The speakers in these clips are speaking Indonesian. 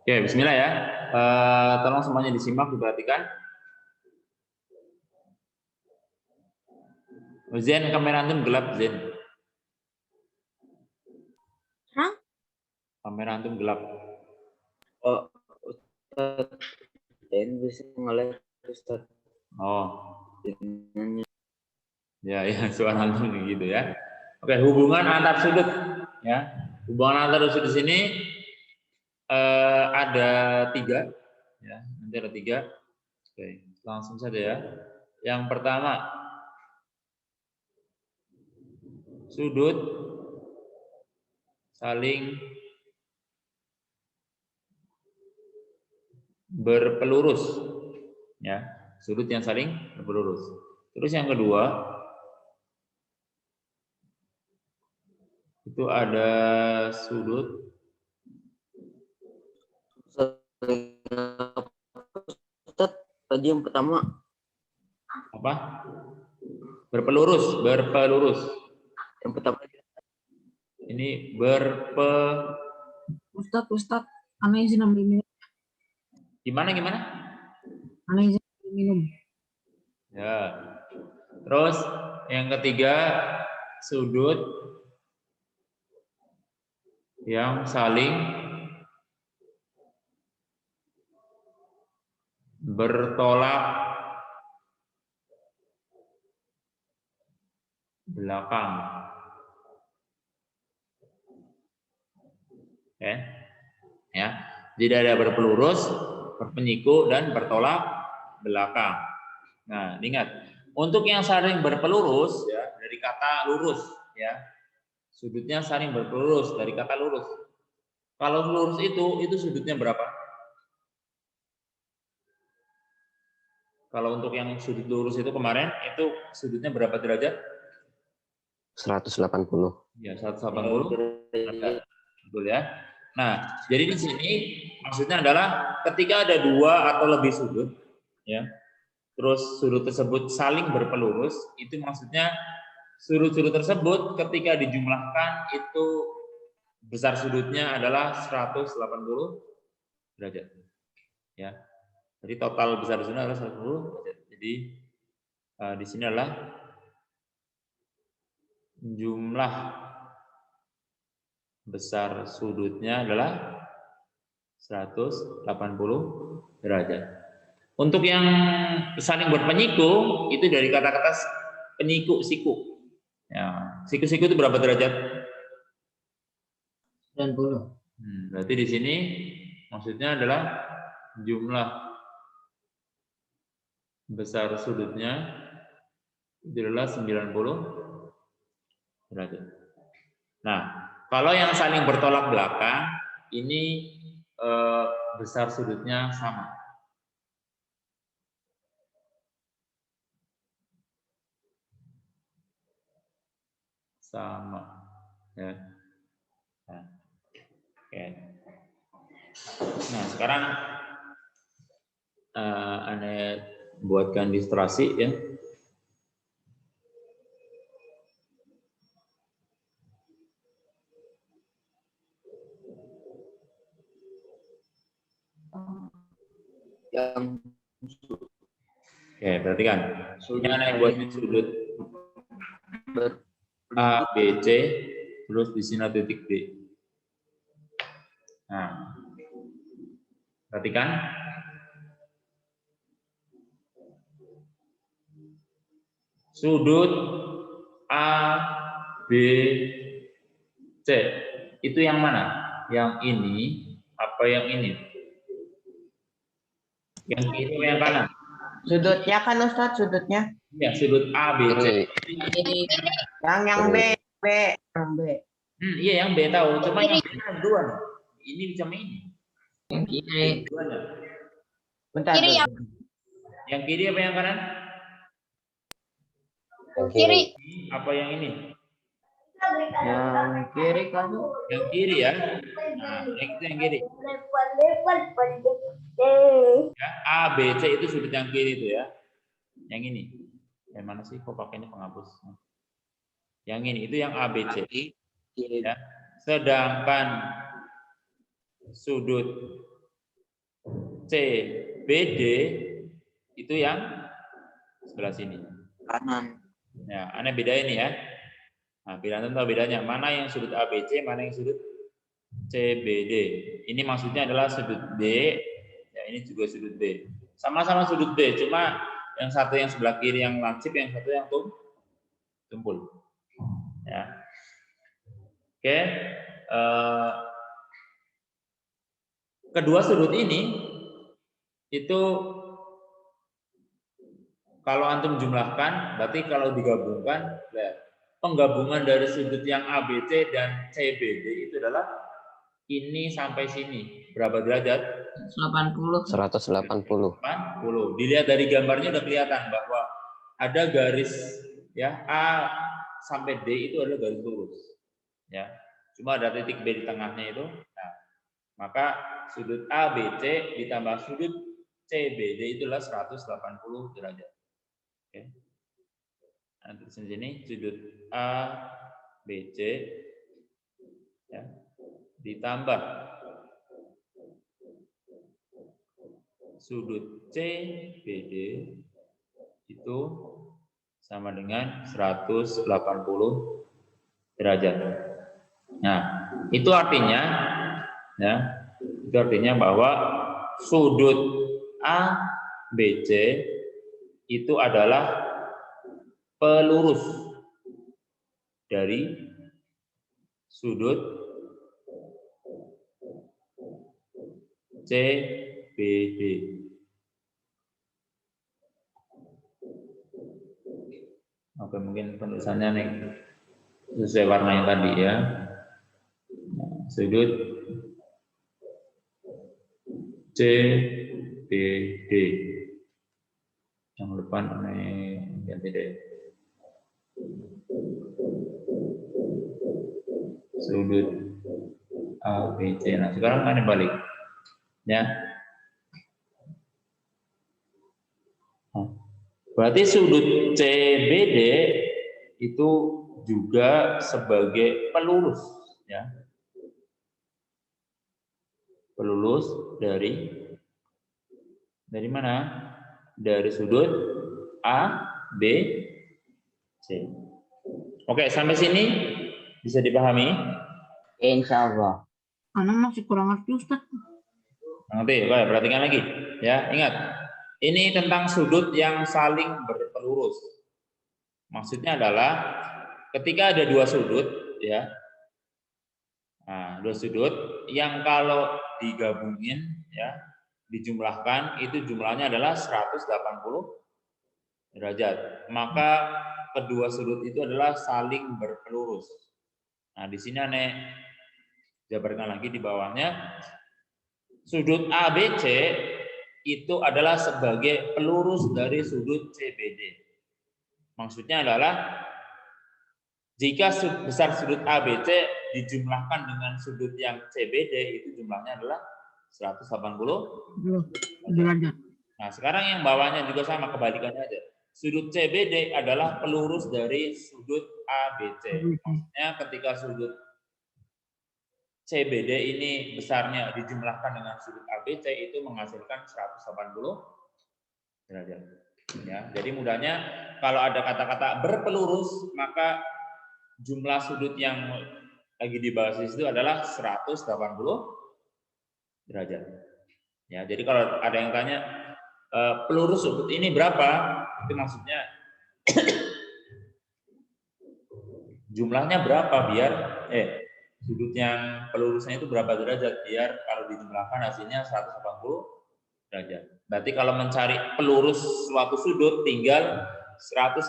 Oke, bismillah ya. Tolong semuanya disimak, diperhatikan. Zen, kamera antum gelap, Zen. Hah? Kamera antum gelap. Oh, Ustaz, ini bisa nge-live Ustaz. Oh. Ya, suara antum gitu ya. Oke, hubungan antar sudut ya. Hubungan antar sudut di sini ada 3 ya. Nanti ada 3. Oke, langsung saja ya. Yang pertama, sudut saling berpelurus ya, sudut yang saling berpelurus. Terus yang kedua itu ada sudut Ustaz, tadi yang pertama apa? Berpelurus. yang pertama Ini Ustadz, ana izin ambil minum. Gimana? Ana izin ambil minum. Ya. Terus yang ketiga sudut yang saling bertolak belakang. Oke. Ya. Jadi ada berpelurus, berpenyiku dan bertolak belakang. Nah, ingat, untuk yang saling berpelurus ya dari kata lurus ya. Sudutnya saling berpelurus dari kata lurus. Kalau lurus itu sudutnya berapa? Kalau untuk yang sudut lurus itu kemarin itu sudutnya berapa derajat? 180. Ya, 180 derajat. Betul ya. Nah, jadi di sini maksudnya adalah ketika ada 2 atau lebih sudut ya. Terus sudut tersebut saling berpelurus, itu maksudnya sudut-sudut tersebut ketika dijumlahkan itu besar sudutnya adalah 180 derajat. Ya. Jadi total besar sudutnya adalah 180 derajat. Jadi di sini adalah jumlah besar sudutnya adalah 180 derajat. Untuk yang saling berpenyiku itu dari kata-kata penyiku siku. Ya, siku-siku itu berapa derajat? 90. Berarti di sini maksudnya adalah jumlah besar sudutnya itu adalah 90 derajat. Nah, kalau yang saling bertolak belakang ini besar sudutnya sama. Sama ya. Nah, oke. Nah, sekarang Anda buatkan ilustrasi ya. yang Oke, perhatikan. Ini Anda buat sudut A, B, C, terus di sini ada titik D. Nah, perhatikan. Sudut A, B, C. Itu yang mana? Yang ini apa yang ini? Yang kiri atau yang kanan? Sudutnya kan Ustadz, sudutnya. Ya, sudut A, B, C. Yang B, yang B. Iya yang B tahu, cuma yang B ada 2 nih. Ini sama ini. Yang kiri. Duanya. Bentar. Kiri bentar. Yang kiri apa yang kanan? Yang kiri. Apa yang ini? Yang kiri kan. Yang kiri ya. Nah, yang kiri. Ya, A, B, C itu sudut yang kiri itu ya. Yang ini. Yang mana sih? Kok pakainya penghapus? Yang ini itu yang A, B, C. Ya. Sedangkan sudut CBD itu yang sebelah sini. Kanan. Ya, aneh beda ini ya. Nah, bilang tahu bedanya. Mana yang sudut ABC, mana yang sudut CBD. Ini maksudnya adalah sudut B, ya ini juga sudut B. Sama-sama sudut B, cuma yang satu yang sebelah kiri yang lancip, yang satu yang tumpul. Ya. Oke. Kedua sudut ini itu kalau antum jumlahkan, berarti kalau digabungkan, penggabungan dari sudut yang ABC dan CBD itu adalah ini sampai sini. Berapa derajat? 80. 180. 80. Dilihat dari gambarnya udah kelihatan bahwa ada garis ya A sampai D itu adalah garis lurus. Ya. Cuma ada titik B di tengahnya itu. Nah, maka sudut ABC ditambah sudut CBD itulah 180 derajat. Oke. Nanti di sini sudut ABC ya, ditambah sudut CBD itu sama dengan 180 derajat. Nah, itu artinya ya, itu artinya bahwa sudut ABC itu adalah pelurus dari sudut CBD. Oke, mungkin penulisannya nih sesuai warna yang tadi ya. Nah, sudut CBD. Yang depan ganti deh. Sudut ABC. Nah, sekarang mana balik? Ya. Berarti sudut CBD itu juga sebagai pelurus, ya. Pelurus dari mana? Dari sudut A, B, C. Oke, sampai sini bisa dipahami? Insya Allah. Anak masih kurang ngerti Ustaz. Nanti, oke, perhatikan lagi. Ya, ingat. Ini tentang sudut yang saling berpelurus. Maksudnya adalah ketika ada dua sudut, ya. Nah, dua sudut yang kalau digabungin, ya, dijumlahkan itu jumlahnya adalah 180 derajat. Maka kedua sudut itu adalah saling berpelurus. Nah, di sini aneh jabarkan lagi di bawahnya. Sudut ABC itu adalah sebagai pelurus dari sudut CBD. Maksudnya adalah jika besar sudut ABC dijumlahkan dengan sudut yang CBD itu jumlahnya adalah 180 derajat. Nah, sekarang yang bawahnya juga sama, kebalikannya aja. Sudut CBD adalah pelurus dari sudut ABC. Maksudnya ketika sudut CBD ini besarnya dijumlahkan dengan sudut ABC itu menghasilkan 180 derajat. Ya, jadi mudahnya kalau ada kata-kata berpelurus maka jumlah sudut yang lagi dibahas di situ adalah 180 derajat. Ya, jadi kalau ada yang tanya pelurus sudut ini berapa? Itu maksudnya jumlahnya berapa biar sudut yang pelurusnya itu berapa derajat biar kalau dijumlahkan hasilnya 180 derajat. Berarti kalau mencari pelurus suatu sudut tinggal 180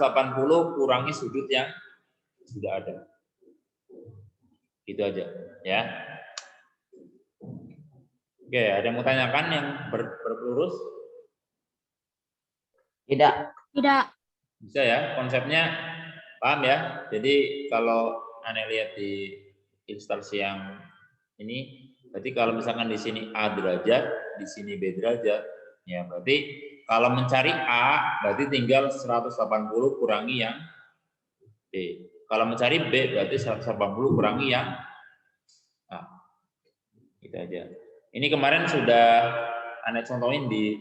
kurangi sudut yang sudah ada. Itu aja, ya. Oke, ada yang mau tanyakan yang berpelurus? Tidak. Tidak. Bisa ya, konsepnya paham ya. Jadi kalau Anda lihat di ilustrasi yang ini, berarti kalau misalkan di sini A derajat, di sini B derajat, ya berarti kalau mencari A berarti tinggal 180 kurangi yang B. Kalau mencari B berarti 180 kurangi yang A. Itu aja. Ini kemarin sudah Anda contohin di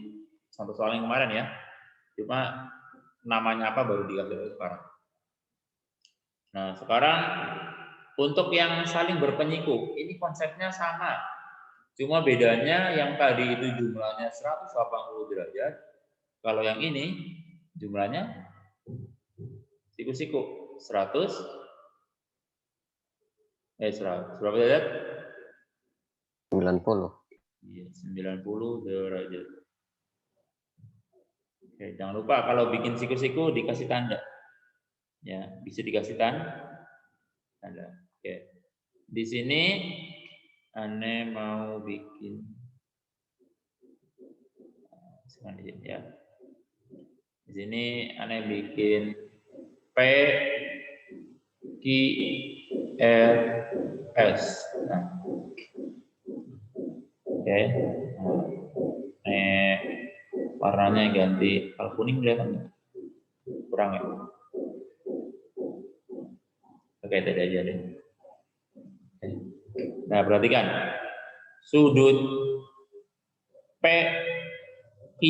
contoh soal yang kemarin ya. Cuma namanya apa baru dikasih tahu sekarang. Nah, sekarang untuk yang saling berpenyikuk, ini konsepnya sama. Cuma bedanya yang tadi itu jumlahnya 180 derajat. Kalau yang ini jumlahnya siku-siku 100 berapa derajat? 90. Iya, 90 derajat. Oke, jangan lupa kalau bikin siku-siku dikasih tanda. Ya, bisa dikasih tanda. Oke. Di sini Ane mau bikin ya. Di sini Ane bikin P Q R S. Nah. Oke. Warnanya ganti kalau kuning kelihatan kurang ya. Oke, tadi aja deh. Nah, perhatikan sudut P Q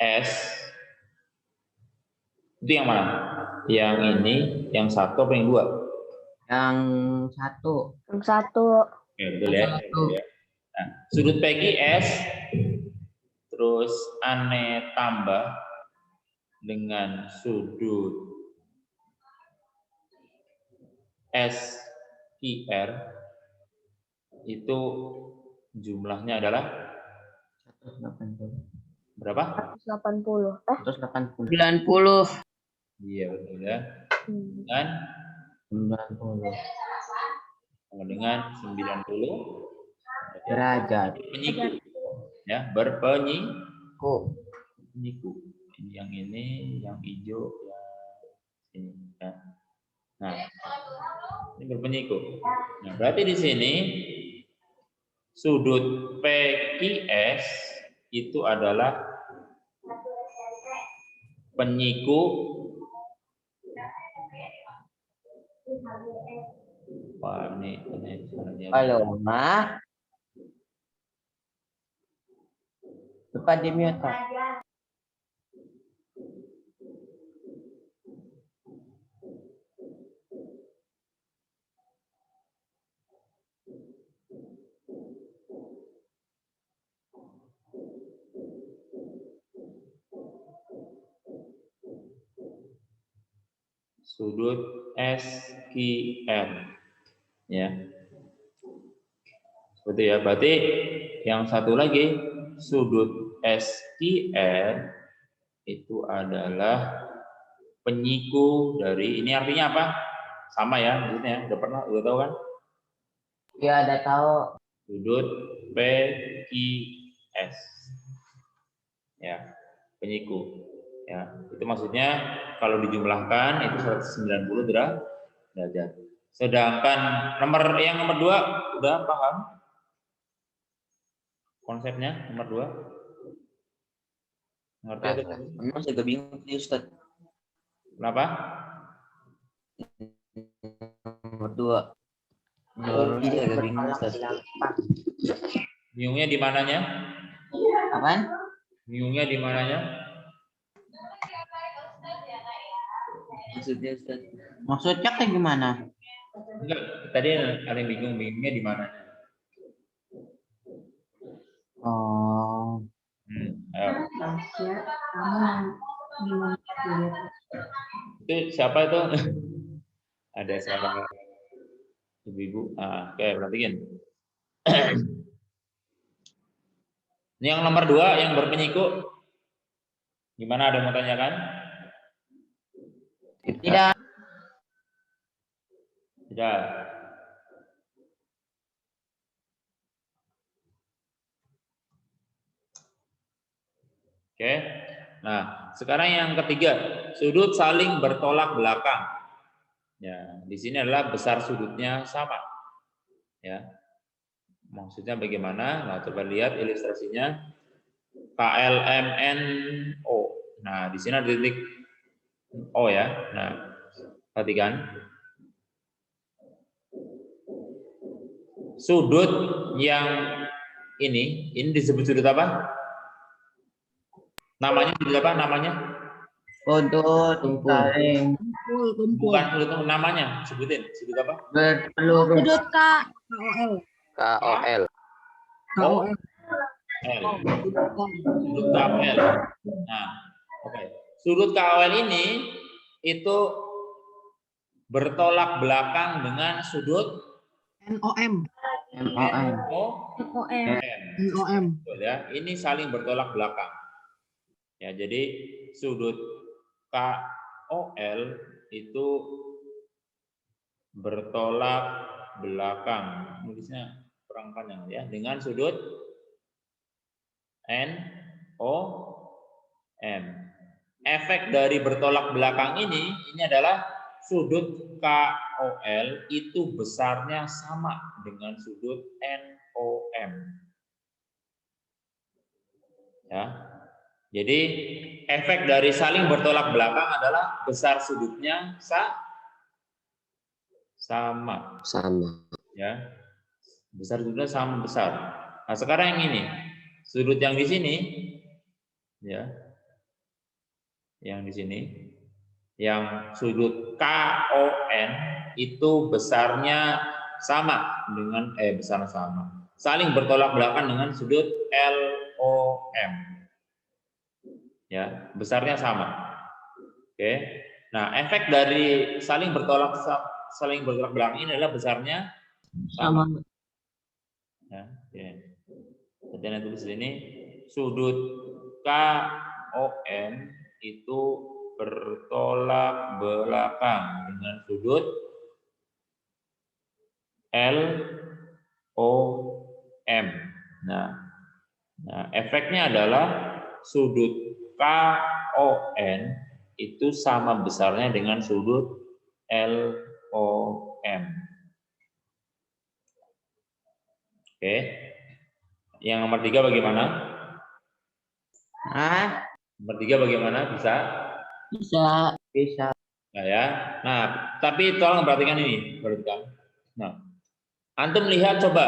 S itu yang mana? Yang ini, yang satu apa yang dua? Yang satu. Yang satu. Oke, betul ya. Nah, sudut PQS terus Ane tambah dengan sudut SQR itu jumlahnya adalah 180. berapa? 180. 180. 90. Iya, betul ya. Dengan 90 dengan 90 derajat. penyiku ya, berpenyiku. Ini yang ini, yang hijau, yang ini ya. Nah, ini berpenyiku. Nah, berarti di sini sudut PQS itu adalah penyiku Halo, Ma. Lupa di mute. sudut SQM ya. Seperti ya, berarti yang satu lagi sudut SQR itu adalah penyiku dari ini, artinya apa? Sama ya, maksudnya udah pernah, udah tahu kan? Ya, ada tahu. Sudut PQS ya, penyiku ya. Itu maksudnya kalau dijumlahkan itu 190 derajat. Sedangkan nomor 2 udah paham konsepnya? Nomor 2 ngerti atau Masih agak bingung nih Ustaz. kenapa? Nomor 2. Ini agak bingung Ustaz. Bingungnya di mananya? Apaan? Bingungnya di mananya? Maksudnya Ustaz. Maksudnya kayak gimana? Enggak, tadi ada yang bingungnya di mananya? Oh. Ayo. Tasya, kamu gimana dilihat? Itu siapa itu? Ada salah ibu-ibu. Oke, perhatiin. Ini yang nomor 2 yang berpenyiku. Gimana, ada yang mau tanyakan? Tidak. Tidak. Oke. Nah, sekarang yang ketiga, sudut saling bertolak belakang. Ya, di sini adalah besar sudutnya sama. Ya. Maksudnya bagaimana? Nah, coba lihat ilustrasinya. KLMNO. Nah, di sini ada titik O ya. Nah, perhatikan. Sudut yang ini disebut sudut apa? Namanya sudut apa namanya? Sudut saling Bukan sudut namanya, sebutin sudut apa? berpelurus. Sudut KOL. KOL. Oh, L. Sudut KOL. Nah, oke. Sudut KOL ini itu bertolak belakang dengan sudut NOM. MOM. KOM. NOM. Betul ya. Ini saling bertolak belakang. Ya, jadi sudut KOL itu bertolak belakang. Nulisnya kurang panjang ya, dengan sudut NOM. Efek dari bertolak belakang ini adalah sudut KOL itu besarnya sama dengan sudut NOM. Ya. Jadi efek dari saling bertolak belakang adalah besar sudutnya sama. Sama. Ya. Besar sudutnya sama besar. Nah, sekarang yang ini, sudut yang di sini ya. Yang di sini, yang sudut KON itu besarnya sama dengan besarnya sama. Saling bertolak belakang dengan sudut LOM. Ya, besarnya sama. Oke. Nah, efek dari saling bertolak belakang ini adalah besarnya sama. Ya, oke. Jadi yang tulis ini sudut KOM itu bertolak belakang dengan sudut LOM. Nah, efeknya adalah sudut KON itu sama besarnya dengan sudut LOM. Oke. Yang nomor 3 bagaimana? Nomor 3 bagaimana? Bisa? Bisa. Nah, ya. Nah, tapi tolong perhatikan ini, perhatikan. Nah, antum lihat coba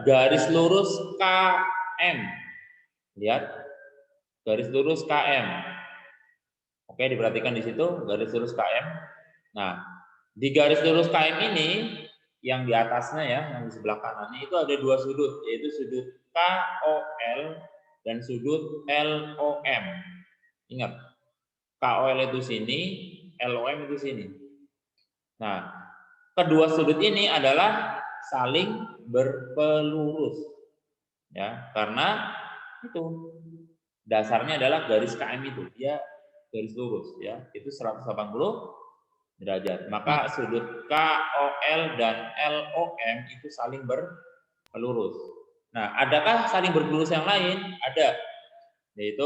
garis lurus KM. Lihat garis lurus KM. Oke, diperhatikan di situ garis lurus KM. Nah, di garis lurus KM ini yang di atasnya ya, yang di sebelah kanannya itu ada dua sudut, yaitu sudut KOL dan sudut LOM. Ingat, KOL itu sini, LOM itu sini. Nah, kedua sudut ini adalah saling berpelurus. Ya, karena itu dasarnya adalah garis KM itu, dia garis lurus ya. Itu 180 derajat. Maka sudut KOL dan LOM itu saling berpelurus. Nah, adakah saling berpelurus yang lain? Ada. Yaitu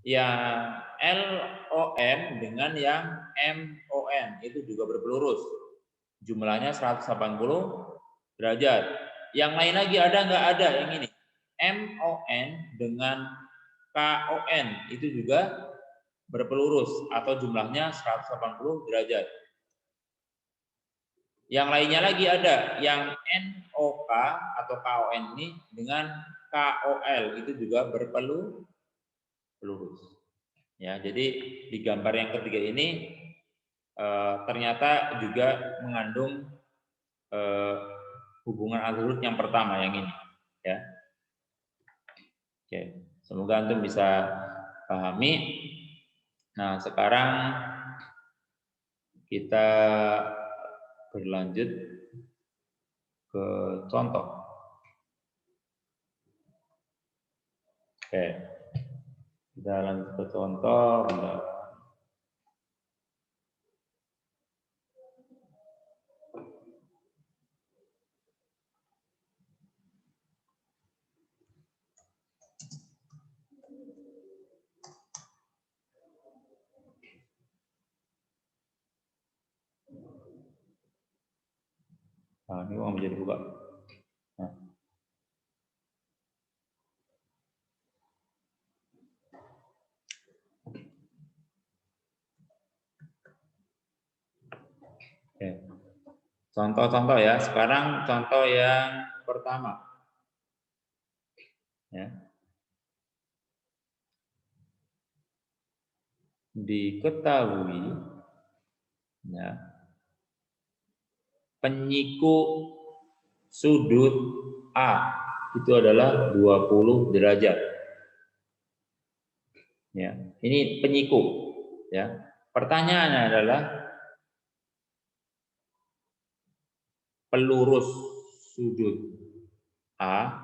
yang LOM dengan yang MON itu juga berpelurus. Jumlahnya 180 derajat. Yang lain lagi ada nggak? Ada yang ini. MON dengan KON itu juga berpelurus atau jumlahnya 180 derajat. Yang lainnya lagi ada yang NOK atau KON ini dengan KOL itu juga berpelurus. Ya, jadi di gambar yang ketiga ini ternyata juga mengandung hubungan alurut yang pertama yang ini, ya. Oke, semoga antum bisa pahami. Nah, sekarang kita berlanjut ke contoh. Oke, kita lanjut ke contoh. Nah, ini mau menjadi buka. Nah. Oke. Contoh-contoh ya. Sekarang contoh yang pertama. Ya. Diketahui ya, penyiku sudut A itu adalah 20 derajat. Ya, ini penyiku ya. Pertanyaannya adalah pelurus sudut A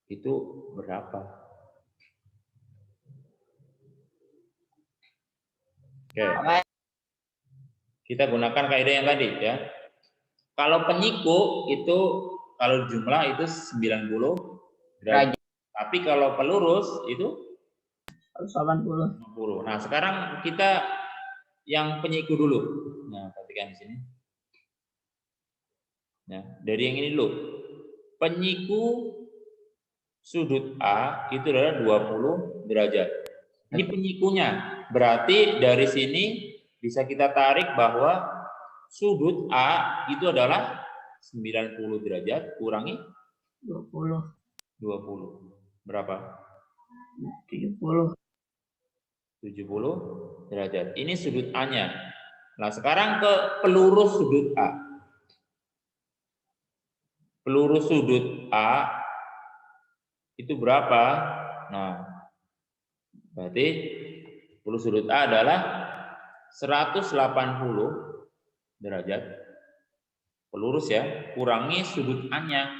itu berapa? Oke. Kita gunakan kaidah yang tadi ya. Kalau penyiku itu kalau jumlah itu 90 derajat. Tapi kalau pelurus itu 180. 60. Nah, sekarang kita yang penyiku dulu. Nah, perhatikan di sini. Ya, dari yang ini dulu. Penyiku sudut A itu adalah 20 derajat. Ini penyikunya. Berarti dari sini bisa kita tarik bahwa sudut A itu adalah 90 derajat kurangi 20. 20. Berapa? 70. 70 derajat. Ini sudut A-nya. Nah, sekarang ke pelurus sudut A. Pelurus sudut A itu berapa? Nah, berarti pelurus sudut A adalah 180 derajat. Pelurus ya, kurangi sudut A-nya.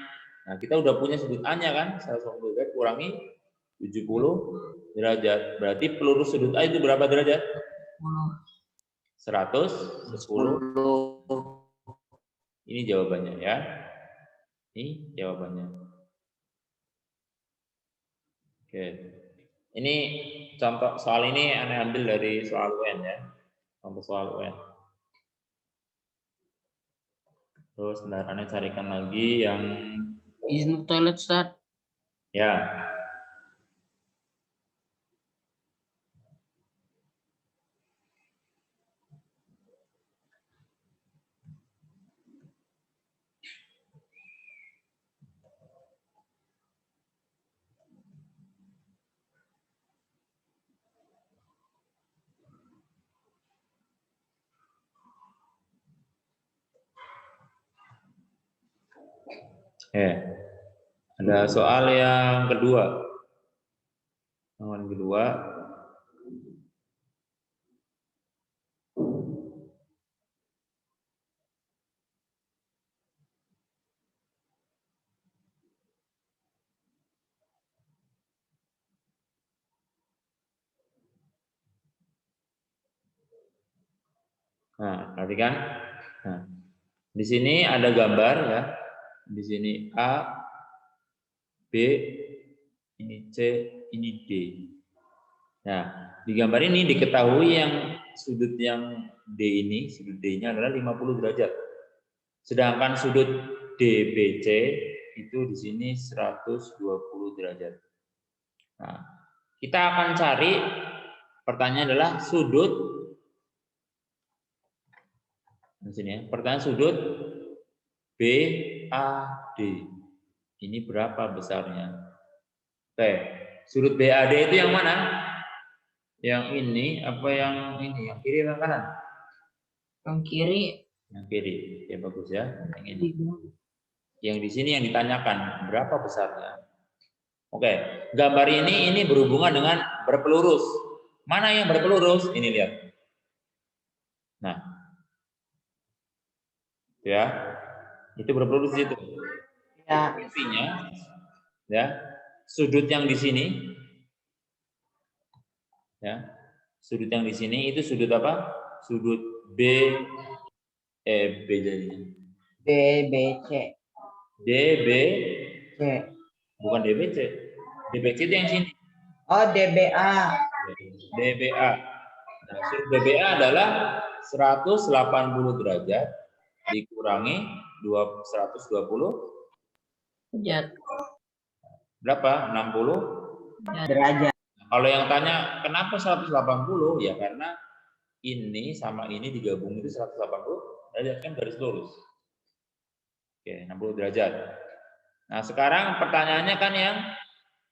Nah, kita udah punya sudut A-nya kan? 180 derajat kurangi 70 derajat. Berarti pelurus sudut A itu berapa derajat? 110. Ini jawabannya ya. Ini jawabannya. Oke. Ini contoh soal ini Anda ambil dari soal UN ya. Contoh soal UN. Terus bentar Anda carikan lagi yang Izin toilet start. ya. Ada soal yang kedua. Yang kedua. Nah, perhatikan. Nah, di sini ada gambar ya. Di sini A, B, ini C, ini D. Nah, di gambar ini diketahui yang sudut yang D ini, sudut D-nya adalah 50 derajat. Sedangkan sudut DBC itu di sini 120 derajat. Nah, kita akan cari, pertanyaan adalah sudut di sini ya. Pertanyaan sudut BAD. Ini berapa besarnya? Oke, sudut BAD itu yang mana? Yang ini apa yang ini? Yang kiri atau kanan? Yang kiri. Yang kiri. Ya bagus ya. Yang ini. Yang di sini yang ditanyakan berapa besarnya? Oke, gambar ini berhubungan dengan berpelurus. Mana yang berpelurus? Ini lihat. Nah, ya, itu berpelurus itu. Ya. Artinya, ya, sudut yang di sini, ya, sudut yang di sini itu sudut apa? Sudut B jadinya. DBC. DBC. Bukan DBC. DBC itu yang sini. Oh, DBA. DBA. Nah, sudut DBA adalah 180 derajat dikurangi 120 Derajat. berapa? 60 Derajat. Kalau yang tanya kenapa 180? Ya karena ini sama ini digabung itu 180 derajat kan garis lurus. Oke, 60 derajat. Nah, sekarang pertanyaannya kan yang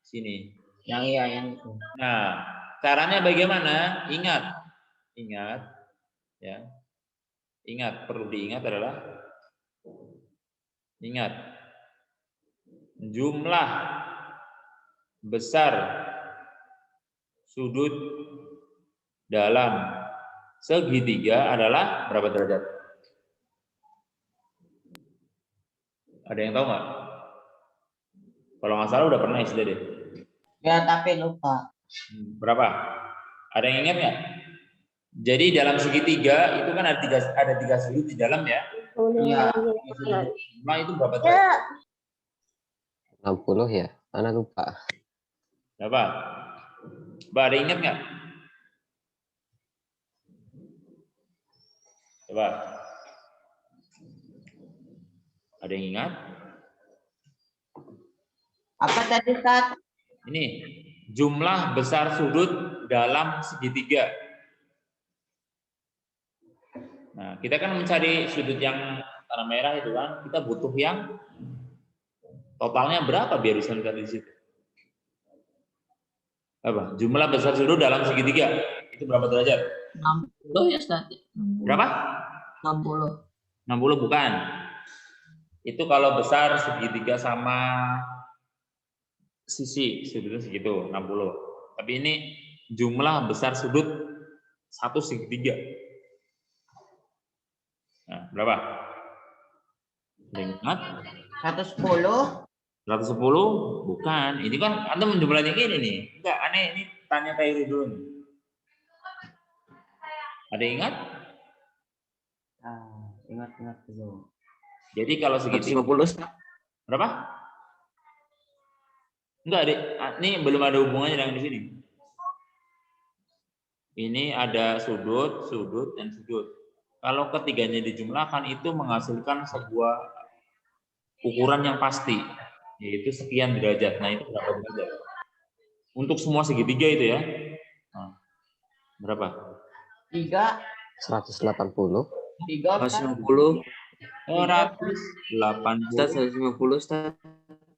sini. Yang iya yang itu. Nah, caranya bagaimana? Ingat, ya. Ingat, perlu diingat adalah jumlah besar sudut dalam segitiga adalah berapa derajat? Ada yang tahu nggak? Kalau nggak salah udah pernah SD deh. Ya tapi lupa. Berapa? Ada yang ingat nggak? Jadi dalam segitiga itu kan ada tiga sudut di dalam ya. Iya. Nah itu berapa derajat? 60 ya? Ana lupa. Berapa? Mbak ada yang ingat nggak? Coba. Ada yang ingat? Apa tadi Ustaz? Ini jumlah besar sudut dalam segitiga. Nah, kita kan mencari sudut yang tanah merah itu kan, kita butuh yang totalnya berapa biar bisa lihat di situ. Apa? Jumlah besar sudut dalam segitiga itu berapa derajat? 60 ya Ustaz. Berapa? 60. 60 bukan. Itu kalau besar segitiga sama sisi sudutnya segitu 60. Tapi ini jumlah besar sudut satu segitiga. Nah, berapa? Ingat? 110. 110? Bukan. Ini kan Anda menjumlahnya gini nih. Enggak, aneh ini tanya Kairi dulu nih. Ada yang ingat? Ingat dulu. Jadi kalau segitiga 150. berapa? Enggak, Dek. Ini belum ada hubungannya dengan di sini. Ini ada sudut, sudut, dan sudut. Kalau ketiganya dijumlahkan itu menghasilkan sebuah ukuran yang pasti, yaitu sekian derajat. Nah, itu berapa derajat? Untuk semua segitiga itu ya. Nah, berapa? 3. 180. 3. 150. 180. Ustaz 150 Ustaz.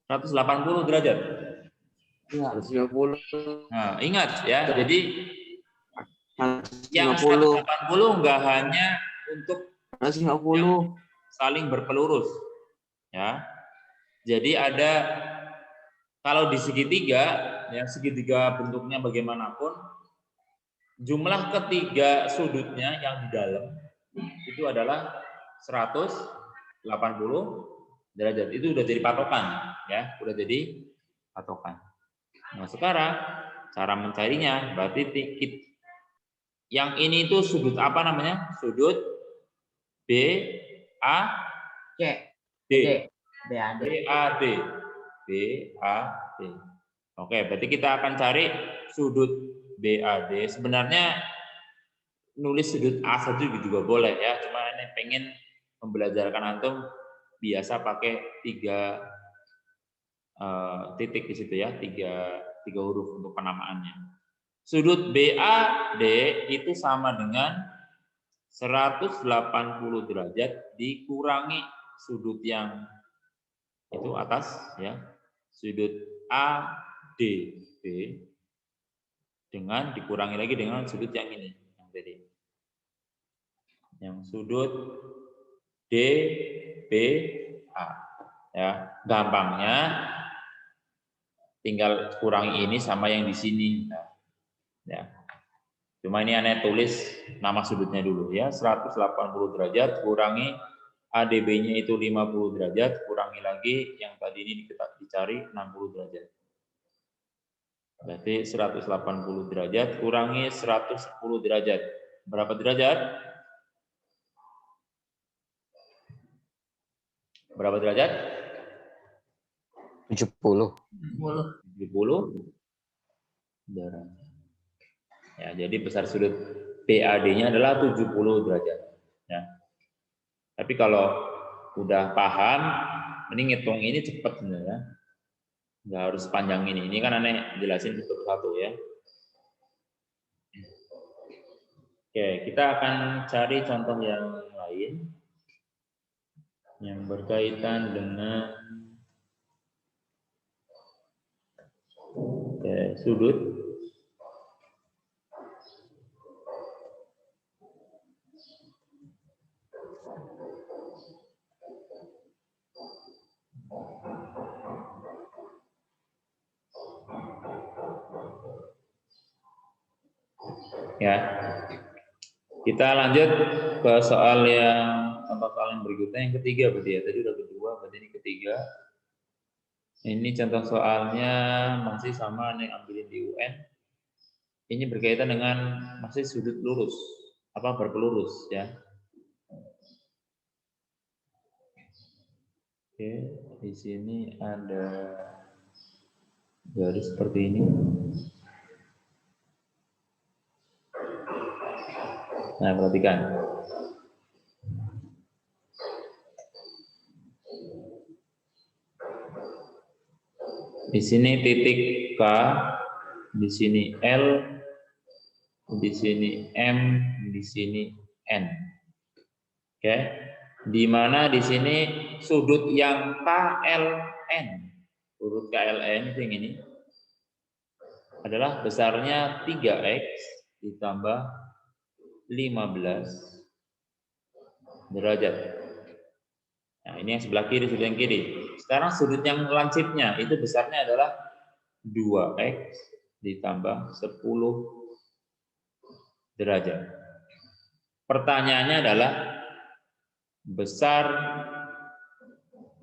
180 derajat. Iya. 150. Nah, ingat ya. Jadi yang 150. 180 enggak hanya untuk 150. saling berpelurus. Ya. Jadi ada kalau di segitiga, ya segitiga bentuknya bagaimanapun, jumlah ketiga sudutnya yang di dalam itu adalah 180 derajat. Itu udah jadi patokan, ya, udah jadi patokan. Nah, sekarang cara mencarinya berarti yang ini itu sudut apa namanya? Sudut B A C. D. BAD. BAD. BAD. Oke, berarti kita akan cari sudut BAD. Sebenarnya nulis sudut A saja juga boleh ya. Cuma ini pengen membelajarkan antum biasa pakai 3 titik di situ ya, 3 huruf untuk penamaannya. Sudut BAD itu sama dengan 180 derajat dikurangi sudut yang itu atas ya, sudut ADB dengan dikurangi lagi dengan sudut yang ini yang tadi, yang sudut DBA ya. Gampangnya tinggal kurangi ini sama yang di sini ya. Cuma ini aneh tulis nama sudutnya dulu ya, 180 derajat kurangi ADB-nya itu 50 derajat, kurangi lagi yang tadi ini dicari 60 derajat. Berarti 180 derajat kurangi 110 derajat. Berapa derajat? Berapa derajat? 70. 70 derajat. Ya, jadi besar sudut PAD-nya adalah 70 derajat. Ya. Tapi kalau udah paham, mending ngitung ini cepat sebenarnya. Nggak harus panjang ini. Ini kan aneh jelasin satu-satu ya. Oke, kita akan cari contoh yang lain yang berkaitan dengan sudut. Ya. Kita lanjut ke soal yang berikutnya, yang ketiga berarti ya. Tadi udah kedua, berarti ini ketiga. Ini contoh soalnya masih sama nih, ambilin di UN. Ini berkaitan dengan masih sudut lurus, berpelurus ya. Oke, di sini ada garis seperti ini. Nah, perhatikan. Di sini titik K, di sini L, di sini M, di sini N. Oke. Di mana di sini sudut yang KLN, sudut KLN itu yang ini adalah besarnya 3x ditambah 15 derajat. Nah, ini yang sebelah kiri, sudut yang kiri. Sekarang sudut yang lancipnya itu besarnya adalah 2x ditambah 10 derajat. Pertanyaannya adalah besar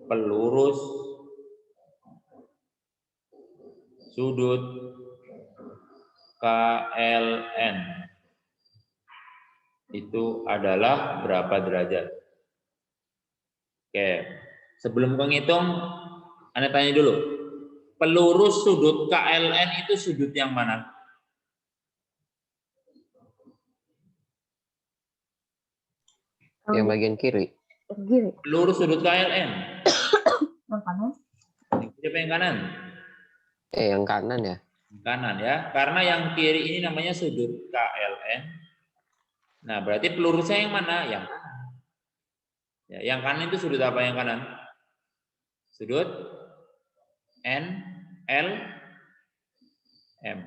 pelurus sudut KLN itu adalah berapa derajat? Oke, sebelum menghitung, Anda tanya dulu. Pelurus sudut KLN itu sudut yang mana? Yang bagian kiri. Kiri. Pelurus sudut KLN. Yang kanan. Siapa yang kanan? Yang kanan ya. Kanan ya, karena yang kiri ini namanya sudut KLN. Nah, berarti pelurusnya yang mana? Yang kanan. Ya, yang kanan itu sudut apa yang kanan? Sudut N, L, M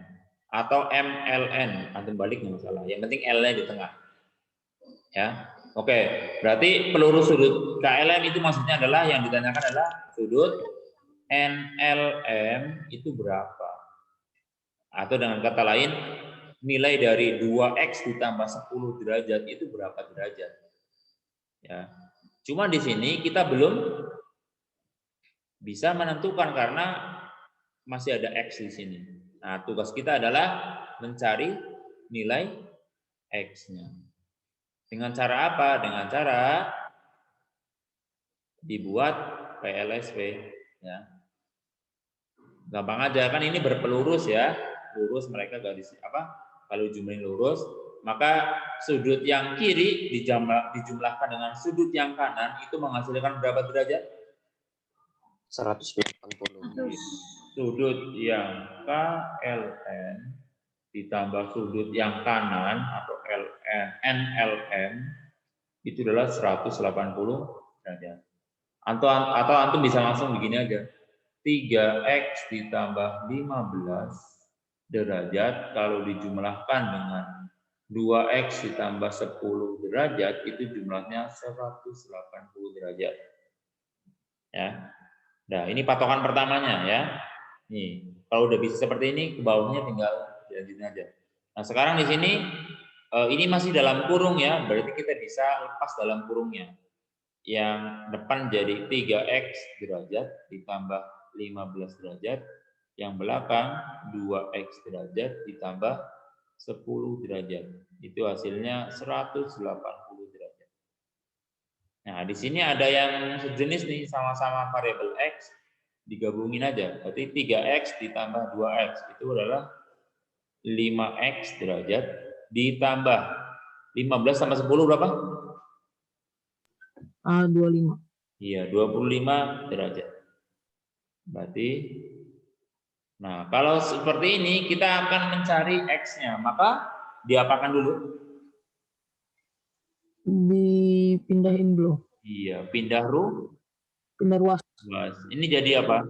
atau MLN. Antum balik nggak masalah. Yang penting L-nya di tengah. Ya, oke. Berarti pelurus sudut KLM itu maksudnya adalah yang ditanyakan adalah sudut NLM itu berapa? Atau dengan kata lain, nilai dari 2x ditambah 10 derajat itu berapa derajat? Ya. Cuma di sini kita belum bisa menentukan karena masih ada x di sini. Nah, tugas kita adalah mencari nilai x-nya. Dengan cara apa? Dengan cara dibuat PLSP. Ya. Gampang aja, kan ini berpelurus ya. Lurus mereka garis kalau jumlahin lurus, maka sudut yang kiri dijumlahkan dengan sudut yang kanan itu menghasilkan berapa derajat? 180. Sudut yang KLN ditambah sudut yang kanan atau NLM itu adalah 180 derajat. Atau antum bisa langsung begini aja. 3x ditambah 15 derajat kalau dijumlahkan dengan 2x ditambah 10 derajat itu jumlahnya 180 derajat. Ya. Nah, ini patokan pertamanya ya. Nih, kalau udah bisa seperti ini, ke bawahnya tinggal dilanjutin aja. Nah, sekarang di sini ini masih dalam kurung ya, berarti kita bisa lepas dalam kurungnya. Yang depan jadi 3x derajat ditambah 15 derajat, yang belakang 2x derajat ditambah 10 derajat. Itu hasilnya 180 derajat. Nah, di sini ada yang sejenis nih, sama-sama variabel x, digabungin aja. Berarti 3x ditambah 2x itu adalah 5x derajat ditambah 15 tambah 10 berapa? 25. Iya, 25 derajat. Berarti, nah kalau seperti ini kita akan mencari x-nya, maka diapakan dulu? Dipindahin dulu. Iya, pindah Pindah ruas. ruas. Ini jadi apa?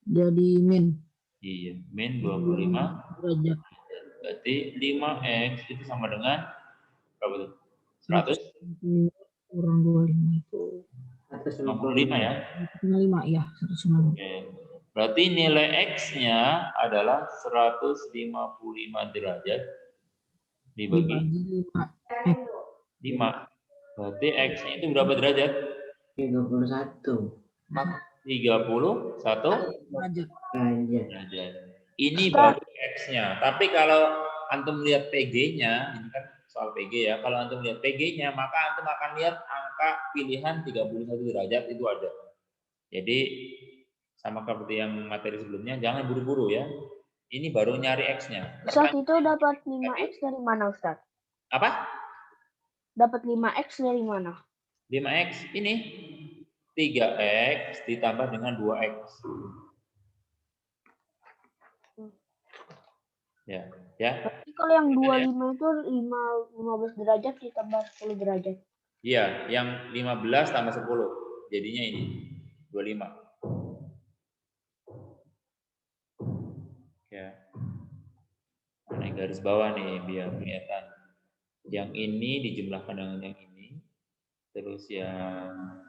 Jadi min. Iya, min 25 derajat. berarti 5x itu sama dengan berapa tuh? 100? Kurang 25 itu 155 ya. 155 ya, 155. Oke. Berarti nilai X-nya adalah 155 derajat dibagi Dibagi 5. 5. Berarti X-nya itu berapa derajat? 31 31 Derajat. derajat. Ini baru X-nya. Tapi kalau antum lihat PG-nya, ini kan soal PG ya. Kalau antum lihat PG-nya, maka antum akan lihat angka pilihan 31 derajat itu ada. Jadi sama seperti yang materi sebelumnya, jangan buru-buru ya. Ini baru nyari X-nya. Ustaz, itu dapat 5x dari mana, Ustaz? Apa? Dapat 5x dari mana? 5X ini 3X ditambah dengan 2X. Ya. Tapi kalau yang 25 itu 15 derajat ditambah 10 derajat. Iya, yang 15 tambah 10. Jadinya ini 25. Ya. Nah, garis bawah nih biar kelihatan. Yang ini dijumlahkan dengan yang ini. Terus yang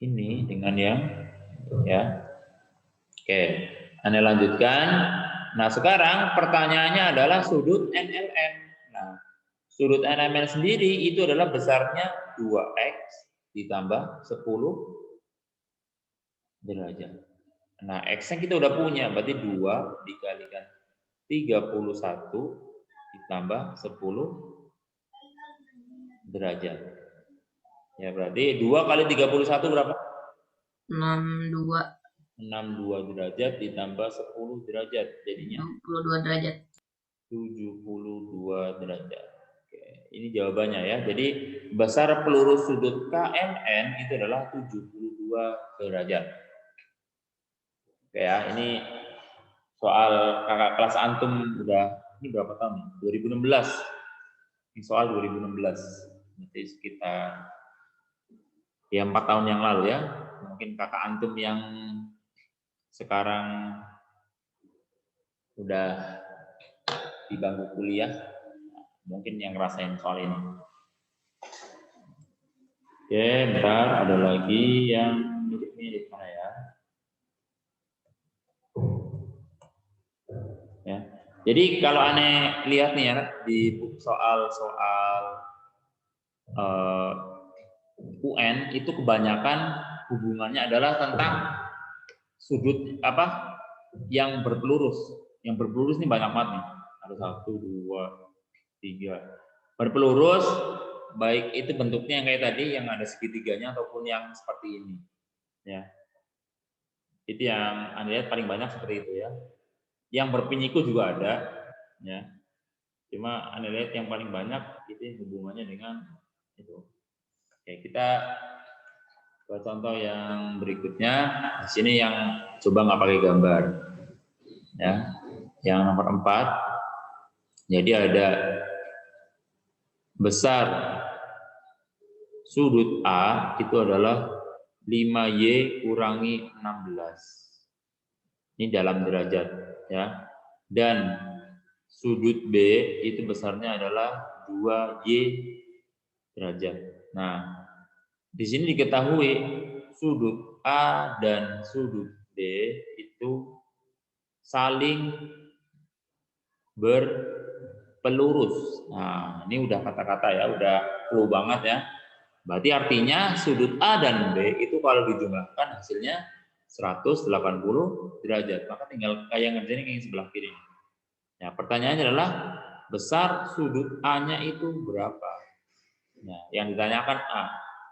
ini dengan yang ya. Oke, Anda lanjutkan. Nah, sekarang pertanyaannya adalah sudut NLM. Nah, sudut NLM sendiri itu adalah besarnya 2X ditambah 10 derajat. Nah, X-nya kita udah punya, berarti 2 dikalikan 31 ditambah 10 derajat. Ya, berarti 2 kali 31 berapa? 62 62 derajat ditambah 10 derajat. Jadinya 72 derajat. 72 derajat. Oke, ini jawabannya ya. Jadi besar pelurus sudut KMN itu adalah 72 derajat. Oke ya, ini soal kakak kelas antum udah ini berapa tahun nih? 2016. Ini soal 2016. Nanti sekitar ya 4 tahun yang lalu ya. Mungkin kakak antum yang sekarang udah di bangku kuliah mungkin yang ngerasain soal ini. Oke, bentar ada lagi yang mirip-mirip mana ya? Ya. Jadi kalau aneh lihat nih ya di soal-soal UN itu kebanyakan hubungannya adalah tentang sudut apa yang berpelurus. Yang berpelurus ini banyak banget nih. Ada 1, 2, 3. Berpelurus baik itu bentuknya yang kayak tadi yang ada segitiganya ataupun yang seperti ini. Ya. Itu yang Anda lihat paling banyak seperti itu ya. Yang berpinyiku juga ada ya. Cuma Anda lihat yang paling banyak itu hubungannya dengan itu. Oke, kita buat contoh yang berikutnya. Di sini yang coba nggak pakai gambar. Ya. Yang nomor 4. Jadi ada besar sudut A itu adalah 5Y kurangi 16. Ini dalam derajat ya. Dan sudut B itu besarnya adalah 2Y derajat. Nah, di sini diketahui sudut A dan sudut B itu saling berpelurus. Nah, ini udah kata-kata ya, udah clue banget ya. Berarti artinya sudut A dan B itu kalau dijumlahkan hasilnya 180 derajat. Maka tinggal kayak ngerjain yang sebelah kiri. Nah, pertanyaannya adalah besar sudut A-nya itu berapa? Nah, yang ditanyakan A.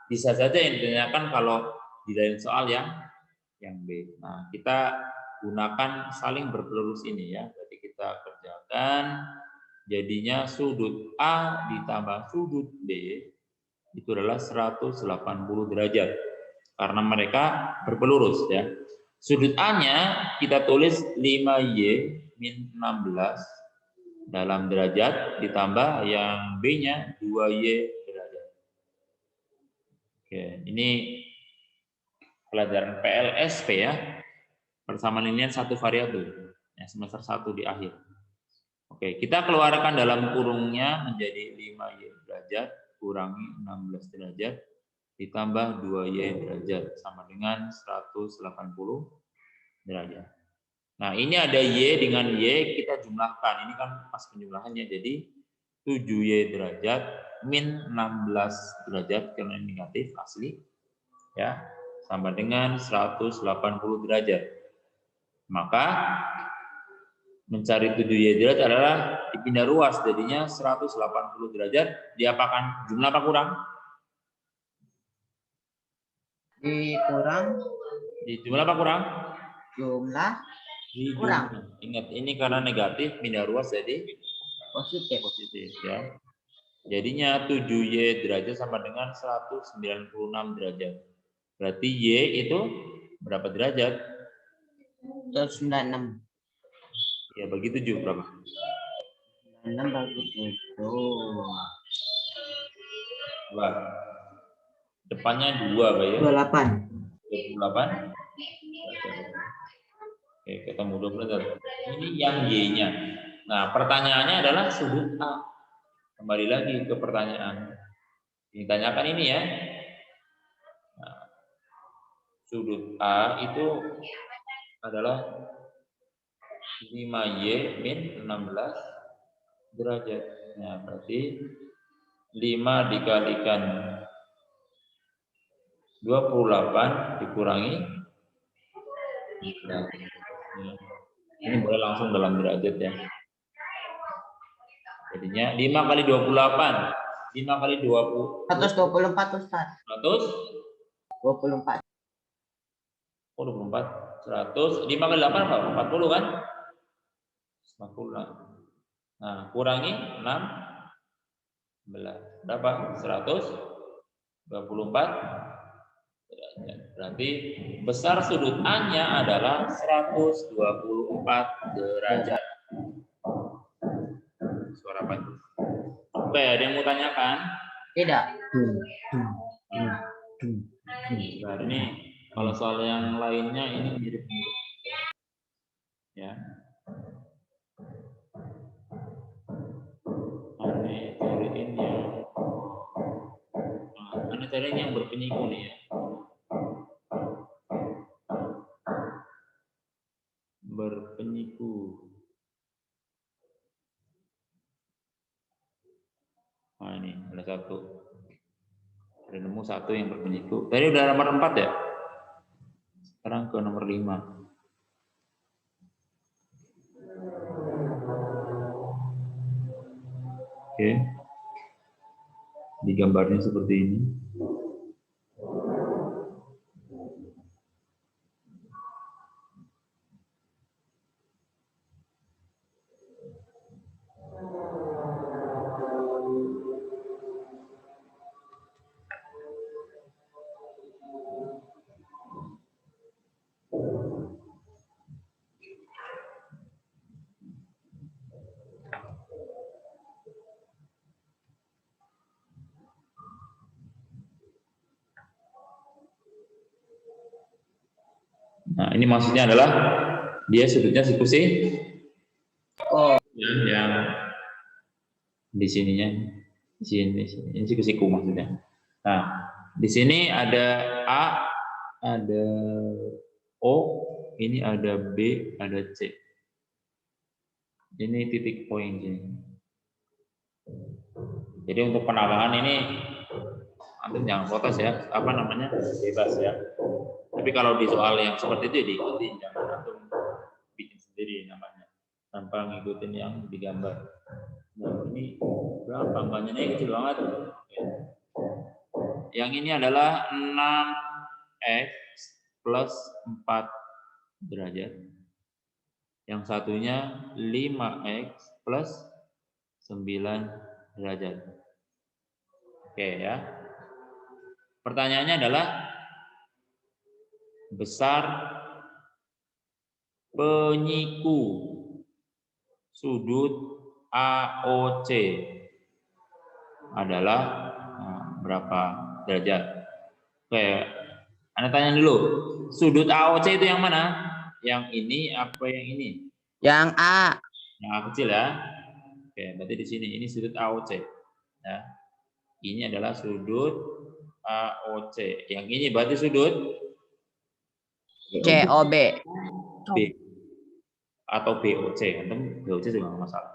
Bisa saja yang ditanyakan kalau di lain soal yang B. Nah, kita gunakan saling berpelurus ini ya. Jadi kita kerjakan jadinya sudut A ditambah sudut B itu adalah 180 derajat karena mereka berpelurus ya. Sudut A-nya kita tulis 5Y min 16 dalam derajat ditambah yang B-nya 2Y derajat. Oke, ini pelajaran PLSP ya. Persamaan linear satu variabel. Ya, semester 1 di akhir. Oke, kita keluarkan dalam kurungnya menjadi 5Y derajat kurangi 16 derajat ditambah 2Y derajat sama dengan 180 derajat. Nah, ini ada Y dengan Y kita jumlahkan. Ini kan pas penjumlahannya. Jadi 7Y derajat min 16 derajat karena ini negatif asli. Ya, sama dengan 180 derajat. Maka mencari 7Y derajat adalah dipindah ruas, jadinya 180 derajat. Diapakan? Jumlah apa kurang? Dikurang Di jumlah apa kurang? jumlah Di Kurang. jumlah. Ingat, ini karena negatif, pindah ruas jadi positif. positif ya. Jadinya 7Y derajat sama dengan 196 derajat. Berarti Y itu berapa derajat? 196. Ya, bagi 7 berapa? 96 bagi 7. Dua. Depannya 2, Pak ya. 28. 28. Oke, ketemu 28. Ini yang Y-nya. Nah, pertanyaannya adalah sudut A. Kembali lagi ke pertanyaan. Ditanyakan ini ya. Nah, sudut A itu adalah 5Y min 16 derajat. Nah, berarti 5 dikalikan 28 dikurangi. Nah, ini boleh langsung dalam derajat ya. Jadinya 5 kali 28. 5 kali 20. 124 Ustaz. 124. 24. Oh, 24. 100. 5 kali 8 apa? 40 kan? 40. Nah, kurangi 16. Berapa? 124. Berarti besar sudut A-nya adalah 124 derajat. Suara apa itu? Oke, ada yang mau tanyakan? Tidak. Nah, ini kalau soal yang lainnya ini mirip ya. Aneh cariin yang berpenyiku nih ya. Berpenyiku. Nah, ini ada satu. Ada nemu satu yang berpenyiku. Tadi udah nomor 4 ya? Sekarang ke nomor 5. Oke. Di gambarnya seperti ini. Nah, ini maksudnya adalah dia sudutnya sikusi yang di sininya, di sini ini sikusiku maksudnya. Nah, di sini ada A, ada O, ini ada B, ada C. Ini titik poin sini. Jadi untuk penambahan ini antum jangan protes ya, apa namanya, bebas ya. Tapi kalau di soal yang seperti itu diikuti, jangan antum bikin sendiri namanya tanpa ngikutin yang digambar. Nah, ini berapa angkanya? Ini kecil banget. Yang ini adalah 6x plus 4 derajat. Yang satunya 5x plus 9 derajat. Oke ya. Pertanyaannya adalah besar penyiku sudut AOC adalah berapa derajat? Oke, Anda tanya dulu. Sudut AOC itu yang mana? yang ini apa yang ini? Yang A. Yang A kecil ya. Oke, berarti di sini ini sudut AOC. Ya. Ini adalah sudut AOC. Yang ini berarti sudut COB. B atau BOC. Antum BOC juga nggak masalah.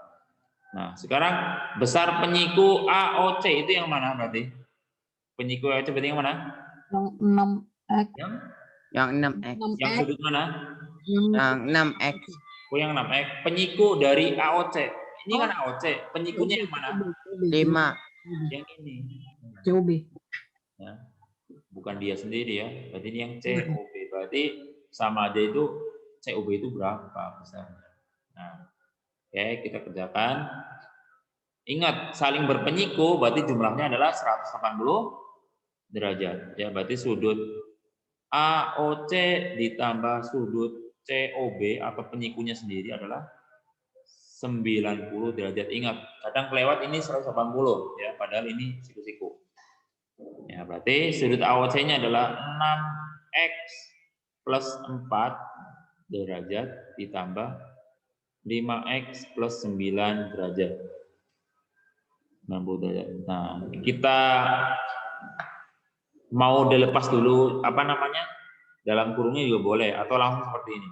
Nah, sekarang besar penyiku AOC itu yang mana berarti? Penyiku AOC berarti yang mana? Yang 6X. Yang 6X. Yang sudut mana? Yang 6X. Oh, yang 6X. Penyiku dari AOC. Ini kan AOC. Penyikunya yang mana? 5. Yang ini. COB. Ya. Bukan dia sendiri ya. Berarti ini yang COB. Berarti sama aja itu COB itu berapa besarnya. Nah, oke, kita kerjakan. Ingat, saling berpenyiku berarti jumlahnya adalah 180 derajat. Ya, berarti sudut AOC ditambah sudut COB atau penyikunya sendiri adalah 90 derajat. Ingat, kadang kelewat ini 180 ya, padahal ini siku-siku. Ya, berarti sudut AOC-nya adalah 6X plus 4 derajat ditambah 5X plus 9 derajat. 60 derajat. Nah, kita mau dilepas dulu apa namanya? Dalam kurungnya juga boleh atau langsung seperti ini.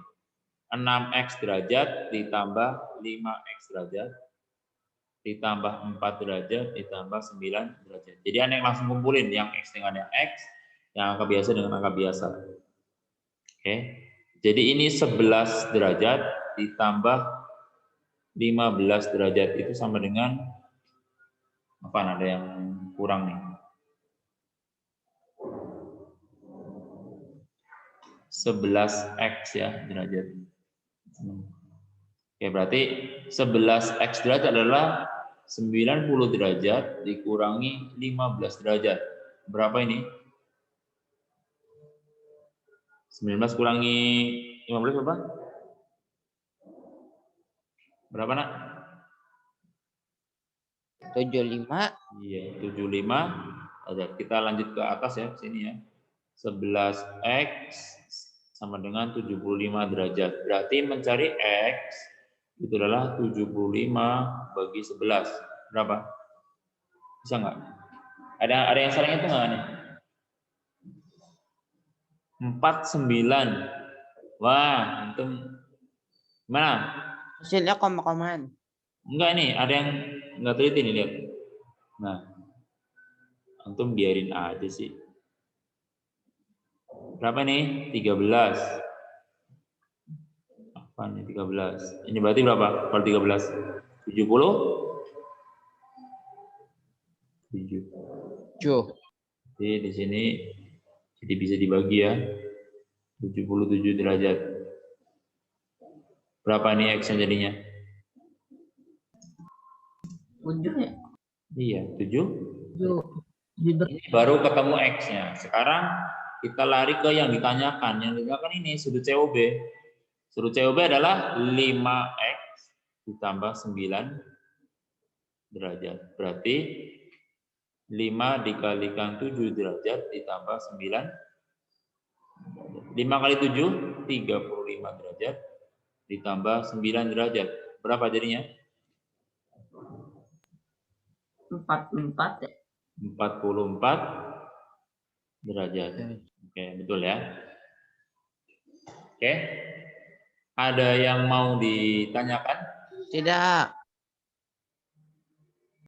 6X derajat ditambah 5X derajat ditambah 4 derajat ditambah 9 derajat. Jadi Anda yang langsung kumpulin yang X dengan yang X, yang angka biasa dengan angka biasa. Oke. Jadi ini 11 derajat ditambah 15 derajat itu sama dengan apa? Ada yang kurang nih. 11X ya derajat. Oke, berarti 11X derajat adalah 90 derajat dikurangi 15 derajat. Berapa ini? 19 kurangi 15 berapa? Berapa, Nak? 75. Iya, 75. Kita lanjut ke atas ya, sini ya. 11X sama dengan 75 derajat. Berarti mencari X itu adalah 75 bagi 11. Berapa? Bisa nggak? Ada yang salah itu nggak nih? 49. Wah, antum gimana? Hasilnya koma-komaan. Enggak nih, ada yang nggak teliti nih, lihat. Nah, antum biarin aja sih. Berapa nih? 13. Apa nih 13? Ini berarti berapa? Kalau 13? 70? 7. Jadi di sini jadi bisa dibagi ya. 77 derajat. Berapa nih X yang jadinya? 7 ya? Iya, 7. Ini Baru ketemu X-nya. Sekarang kita lari ke yang ditanyakan. Yang ditanyakan ini sudut COB. Sudut COB adalah 5X ditambah 9 derajat. Berarti 5 dikalikan 7 derajat ditambah 9. 5 kali 7, 35 derajat ditambah 9 derajat. Berapa jadinya? 44 ya? 44 derajat. Oke, betul ya. Oke. Ada yang mau ditanyakan? Tidak.